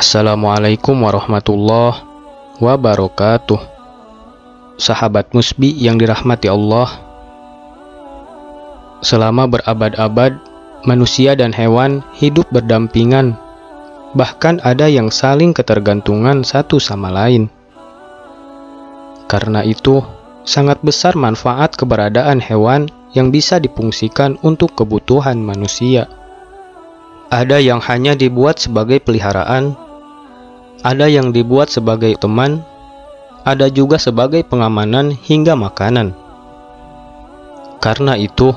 Assalamualaikum warahmatullahi wabarakatuh. Sahabat Musbi yang dirahmati Allah, selama berabad-abad manusia dan hewan hidup berdampingan, bahkan ada yang saling ketergantungan satu sama lain. Karena itu, sangat besar manfaat keberadaan hewan yang bisa difungsikan untuk kebutuhan manusia. Ada yang hanya dibuat sebagai peliharaan, ada yang dibuat sebagai teman, ada juga sebagai pengamanan hingga makanan. Karena itu,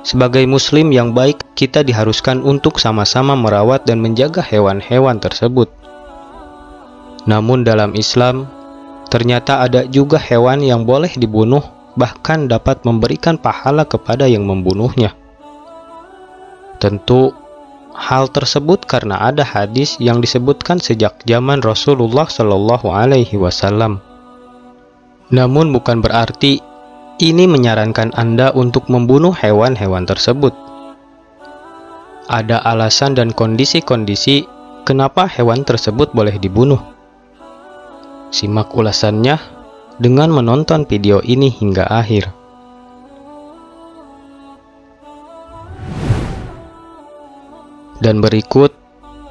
sebagai muslim yang baik, kita diharuskan untuk sama-sama merawat dan menjaga hewan-hewan tersebut. Namun dalam Islam, ternyata ada juga hewan yang boleh dibunuh, bahkan dapat memberikan pahala kepada yang membunuhnya. Tentu, hal tersebut karena ada hadis yang disebutkan sejak zaman Rasulullah Shallallahu Alaihi Wasallam. Namun bukan berarti ini menyarankan Anda untuk membunuh hewan-hewan tersebut. Ada alasan dan kondisi-kondisi kenapa hewan tersebut boleh dibunuh. Simak ulasannya dengan menonton video ini hingga akhir. Dan berikut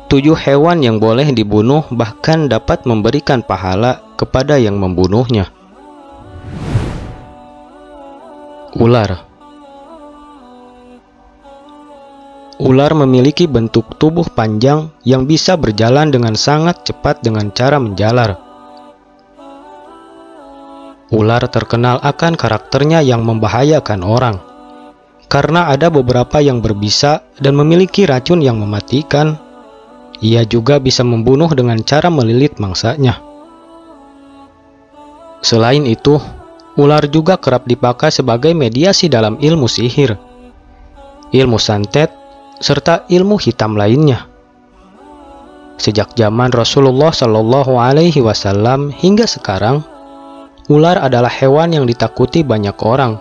7 hewan yang boleh dibunuh bahkan dapat memberikan pahala kepada yang membunuhnya. Ular. Ular memiliki bentuk tubuh panjang yang bisa berjalan dengan sangat cepat dengan cara menjalar. Ular terkenal akan karakternya yang membahayakan orang, karena ada beberapa yang berbisa dan memiliki racun yang mematikan. Ia juga bisa membunuh dengan cara melilit mangsanya. Selain itu, ular juga kerap dipakai sebagai mediasi dalam ilmu sihir, ilmu santet, serta ilmu hitam lainnya. Sejak zaman Rasulullah Shallallahu Alaihi Wasallam hingga sekarang, ular adalah hewan yang ditakuti banyak orang.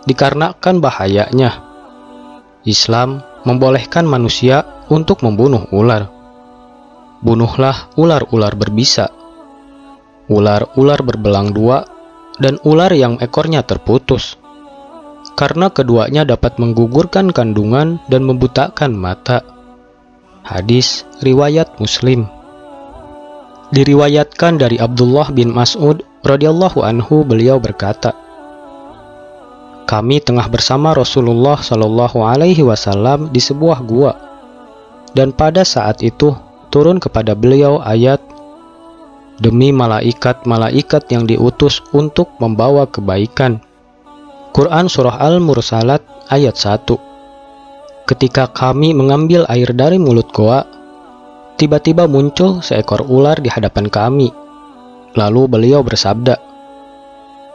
Dikarenakan bahayanya, Islam membolehkan manusia untuk membunuh ular. Bunuhlah ular-ular berbisa, ular-ular berbelang dua, dan ular yang ekornya terputus, karena keduanya dapat menggugurkan kandungan dan membutakan mata. Hadis riwayat Muslim. Diriwayatkan dari Abdullah bin Mas'ud radhiyallahu anhu, beliau berkata, kami tengah bersama Rasulullah Shallallahu Alaihi Wasallam di sebuah gua, dan pada saat itu turun kepada beliau ayat, demi malaikat-malaikat yang diutus untuk membawa kebaikan. Quran Surah Al-Mursalat ayat 1. Ketika kami mengambil air dari mulut gua, tiba-tiba muncul seekor ular di hadapan kami. Lalu beliau bersabda,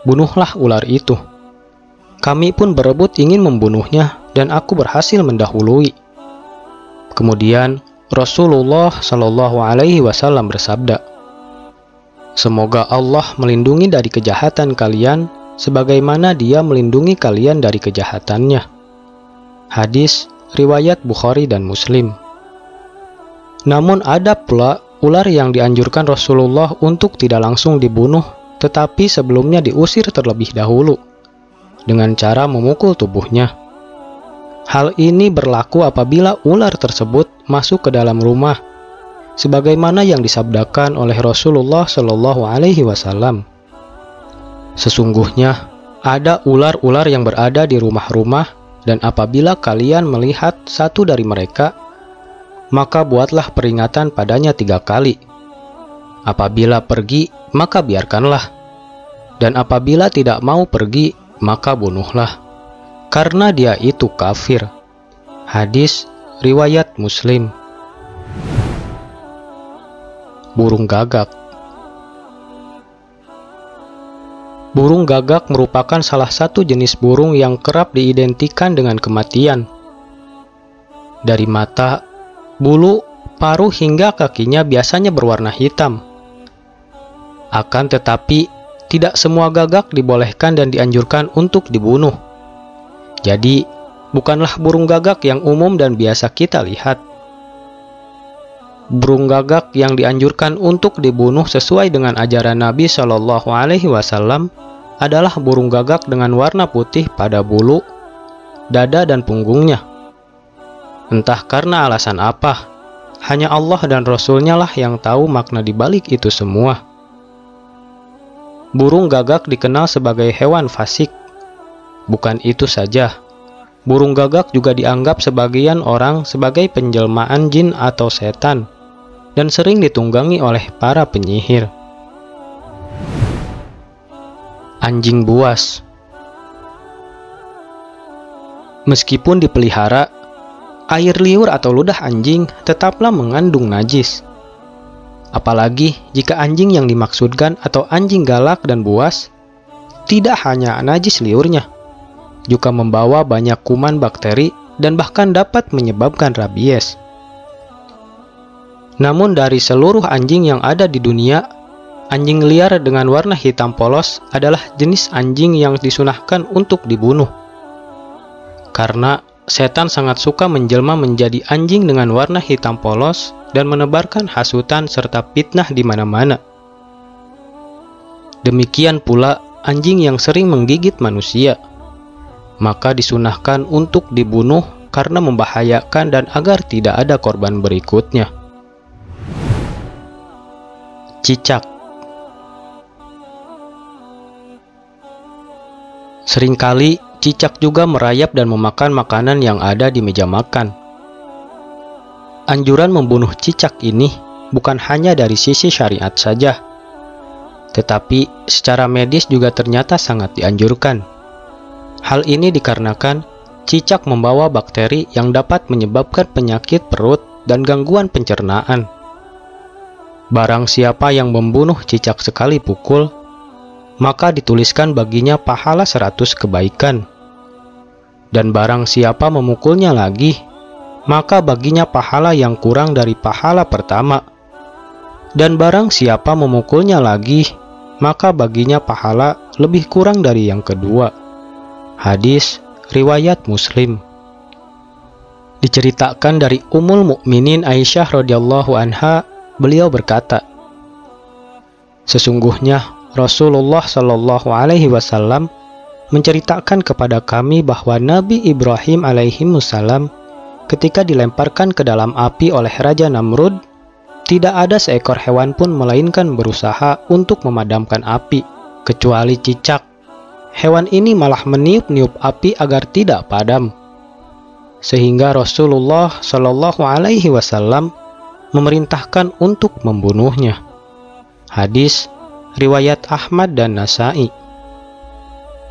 bunuhlah ular itu. Kami pun berebut ingin membunuhnya dan aku berhasil mendahului. Kemudian Rasulullah Shallallahu Alaihi Wasallam bersabda, semoga Allah melindungi dari kejahatan kalian sebagaimana Dia melindungi kalian dari kejahatannya. Hadis riwayat Bukhari dan Muslim. Namun ada pula ular yang dianjurkan Rasulullah untuk tidak langsung dibunuh, tetapi sebelumnya diusir terlebih dahulu dengan cara memukul tubuhnya. Hal ini berlaku apabila ular tersebut masuk ke dalam rumah, sebagaimana yang disabdakan oleh Rasulullah Shallallahu Alaihi Wasallam. Sesungguhnya ada ular-ular yang berada di rumah-rumah, dan apabila kalian melihat satu dari mereka, maka buatlah peringatan padanya 3 kali. Apabila pergi, maka biarkanlah, dan apabila tidak mau pergi, maka bunuhlah, karena dia itu kafir. Hadis riwayat Muslim. Burung gagak. Burung gagak merupakan salah satu jenis burung yang kerap diidentikan dengan kematian. Dari mata, bulu, paruh hingga kakinya biasanya berwarna hitam. Akan tetapi, tidak semua gagak dibolehkan dan dianjurkan untuk dibunuh. Jadi, bukanlah burung gagak yang umum dan biasa kita lihat. Burung gagak yang dianjurkan untuk dibunuh sesuai dengan ajaran Nabi Shallallahu Alaihi Wasallam adalah burung gagak dengan warna putih pada bulu, dada, dan punggungnya. Entah karena alasan apa, hanya Allah dan Rasul-Nya lah yang tahu makna dibalik itu semua. Burung gagak dikenal sebagai hewan fasik. Bukan itu saja, burung gagak juga dianggap sebagian orang sebagai penjelmaan jin atau setan, dan sering ditunggangi oleh para penyihir. Anjing buas. Meskipun dipelihara, air liur atau ludah anjing tetaplah mengandung najis. Apalagi jika anjing yang dimaksudkan atau anjing galak dan buas tidak hanya najis liurnya, juga membawa banyak kuman, bakteri, dan bahkan dapat menyebabkan rabies. Namun dari seluruh anjing yang ada di dunia, anjing liar dengan warna hitam polos adalah jenis anjing yang disunahkan untuk dibunuh. Karena setan sangat suka menjelma menjadi anjing dengan warna hitam polos dan menebarkan hasutan serta fitnah di mana-mana. Demikian pula anjing yang sering menggigit manusia, maka disunahkan untuk dibunuh karena membahayakan dan agar tidak ada korban berikutnya. Cicak. Seringkali cicak juga merayap dan memakan makanan yang ada di meja makan. Anjuran membunuh cicak ini bukan hanya dari sisi syariat saja, tetapi secara medis juga ternyata sangat dianjurkan. Hal ini dikarenakan cicak membawa bakteri yang dapat menyebabkan penyakit perut dan gangguan pencernaan. Barang siapa yang membunuh cicak sekali pukul, maka dituliskan baginya pahala 100 kebaikan. Dan barang siapa memukulnya lagi, maka baginya pahala yang kurang dari pahala pertama. Dan barang siapa memukulnya lagi, maka baginya pahala lebih kurang dari yang kedua. Hadis riwayat Muslim. Diceritakan dari Ummul Mukminin Aisyah radhiyallahu anha, beliau berkata, sesungguhnya Rasulullah Shallallahu Alaihi Wasallam menceritakan kepada kami bahwa Nabi Ibrahim alaihissalam ketika dilemparkan ke dalam api oleh Raja Namrud, tidak ada seekor hewan pun melainkan berusaha untuk memadamkan api, kecuali cicak. Hewan ini malah meniup-niup api agar tidak padam, sehingga Rasulullah Shallallahu Alaihi Wasallam memerintahkan untuk membunuhnya. Hadis riwayat Ahmad dan Nasai.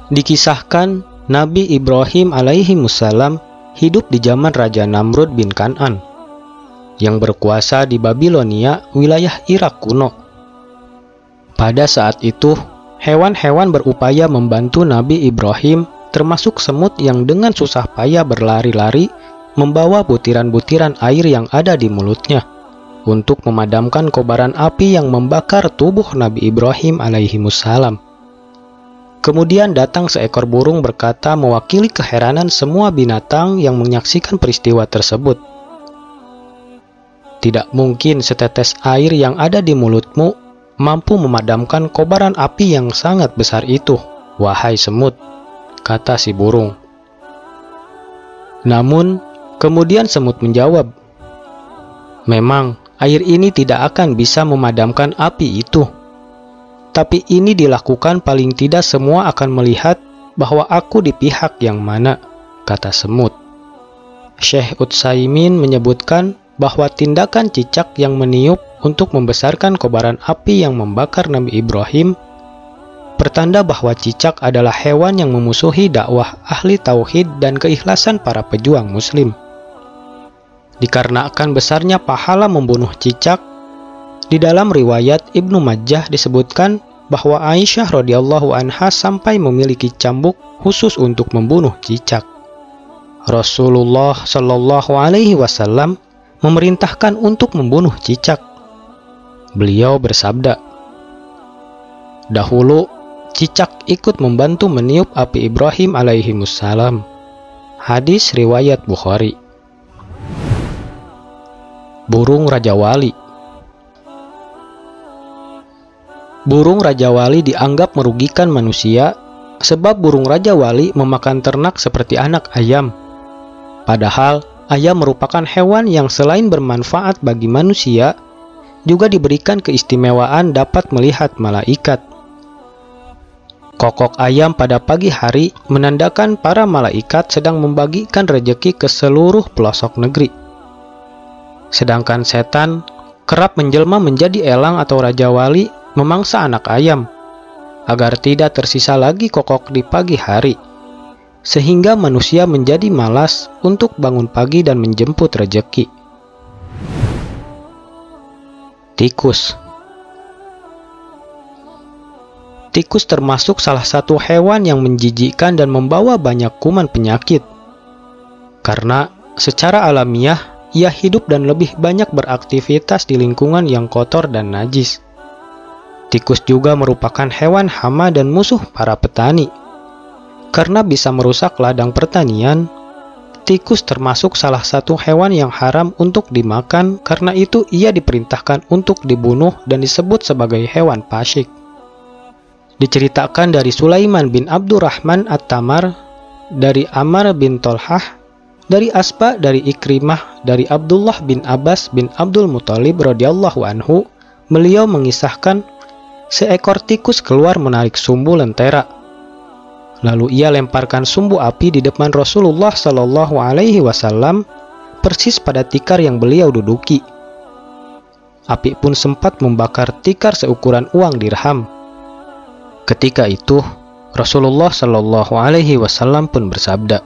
Dikisahkan Nabi Ibrahim alaihissalam hidup di zaman Raja Namrud bin Kan'an yang berkuasa di Babilonia, wilayah Irak kuno. Pada saat itu, hewan-hewan berupaya membantu Nabi Ibrahim, termasuk semut yang dengan susah payah berlari-lari membawa butiran-butiran air yang ada di mulutnya untuk memadamkan kobaran api yang membakar tubuh Nabi Ibrahim alaihissalam. Kemudian datang seekor burung berkata mewakili keheranan semua binatang yang menyaksikan peristiwa tersebut. Tidak mungkin setetes air yang ada di mulutmu mampu memadamkan kobaran api yang sangat besar itu, wahai semut, kata si burung. Namun, kemudian semut menjawab, memang air ini tidak akan bisa memadamkan api itu. Tapi ini dilakukan paling tidak semua akan melihat bahwa aku di pihak yang mana, kata semut. Syekh Utsaimin menyebutkan bahwa tindakan cicak yang meniup untuk membesarkan kobaran api yang membakar Nabi Ibrahim pertanda bahwa cicak adalah hewan yang memusuhi dakwah ahli tauhid dan keikhlasan para pejuang muslim. Dikarenakan besarnya pahala membunuh cicak, di dalam riwayat Ibnu Majah disebutkan bahwa Aisyah radhiyallahu anha sampai memiliki cambuk khusus untuk membunuh cicak. Rasulullah Shallallahu Alaihi Wasallam memerintahkan untuk membunuh cicak. Beliau bersabda, dahulu cicak ikut membantu meniup api Ibrahim alaihissalam. Hadis riwayat Bukhari. Burung Raja Wali. Burung Raja Wali dianggap merugikan manusia sebab burung Raja Wali memakan ternak seperti anak ayam. Padahal ayam merupakan hewan yang selain bermanfaat bagi manusia, juga diberikan keistimewaan dapat melihat malaikat. Kokok ayam pada pagi hari menandakan para malaikat sedang membagikan rejeki ke seluruh pelosok negeri. Sedangkan setan kerap menjelma menjadi elang atau Raja Wali memangsa anak ayam, agar tidak tersisa lagi kokok di pagi hari, sehingga manusia menjadi malas untuk bangun pagi dan menjemput rejeki. Tikus. Tikus termasuk salah satu hewan yang menjijikkan dan membawa banyak kuman penyakit, karena secara alamiah ia hidup dan lebih banyak beraktivitas di lingkungan yang kotor dan najis. Tikus juga merupakan hewan hama dan musuh para petani. Karena bisa merusak ladang pertanian, tikus termasuk salah satu hewan yang haram untuk dimakan, karena itu ia diperintahkan untuk dibunuh dan disebut sebagai hewan pasyik. Diceritakan dari Sulaiman bin Abdurrahman At-Tamar, dari Ammar bin Tolhah, dari Asba, dari Ikrimah, dari Abdullah bin Abbas bin Abdul Muthalib radhiyallahu anhu, beliau mengisahkan seekor tikus keluar menarik sumbu lentera. Lalu ia lemparkan sumbu api di depan Rasulullah Shallallahu Alaihi Wasallam, persis pada tikar yang beliau duduki. Api pun sempat membakar tikar seukuran uang dirham. Ketika itu, Rasulullah Shallallahu Alaihi Wasallam pun bersabda,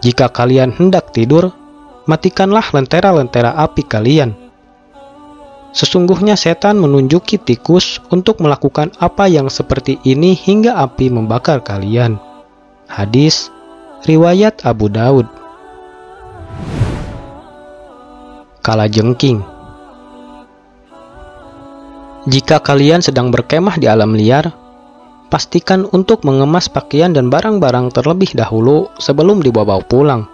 "Jika kalian hendak tidur, matikanlah lentera-lentera api kalian. Sesungguhnya setan menunjuki tikus untuk melakukan apa yang seperti ini hingga api membakar kalian." Hadis riwayat Abu Daud. Kalajengking. Jika kalian sedang berkemah di alam liar, pastikan untuk mengemas pakaian dan barang-barang terlebih dahulu sebelum dibawa pulang.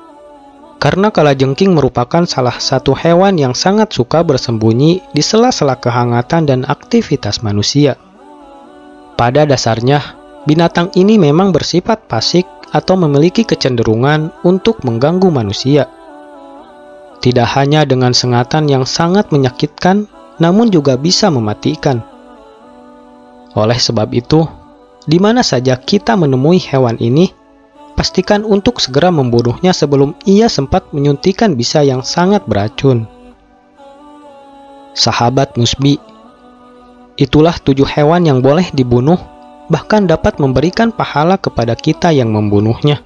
Karena kalajengking merupakan salah satu hewan yang sangat suka bersembunyi di sela-sela kehangatan dan aktivitas manusia. Pada dasarnya, binatang ini memang bersifat fasik atau memiliki kecenderungan untuk mengganggu manusia. Tidak hanya dengan sengatan yang sangat menyakitkan, namun juga bisa mematikan. Oleh sebab itu, di mana saja kita menemui hewan ini, pastikan untuk segera membunuhnya sebelum ia sempat menyuntikkan bisa yang sangat beracun. Sahabat Musbi. Itulah 7 hewan yang boleh dibunuh, bahkan dapat memberikan pahala kepada kita yang membunuhnya.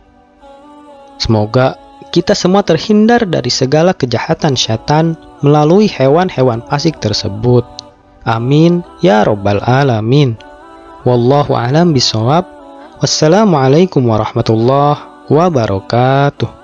Semoga kita semua terhindar dari segala kejahatan syaitan melalui hewan-hewan fasik tersebut. Amin ya robbal alamin. Wallahu a'lam bishawab. Wassalamualaikum warahmatullahi wabarakatuh.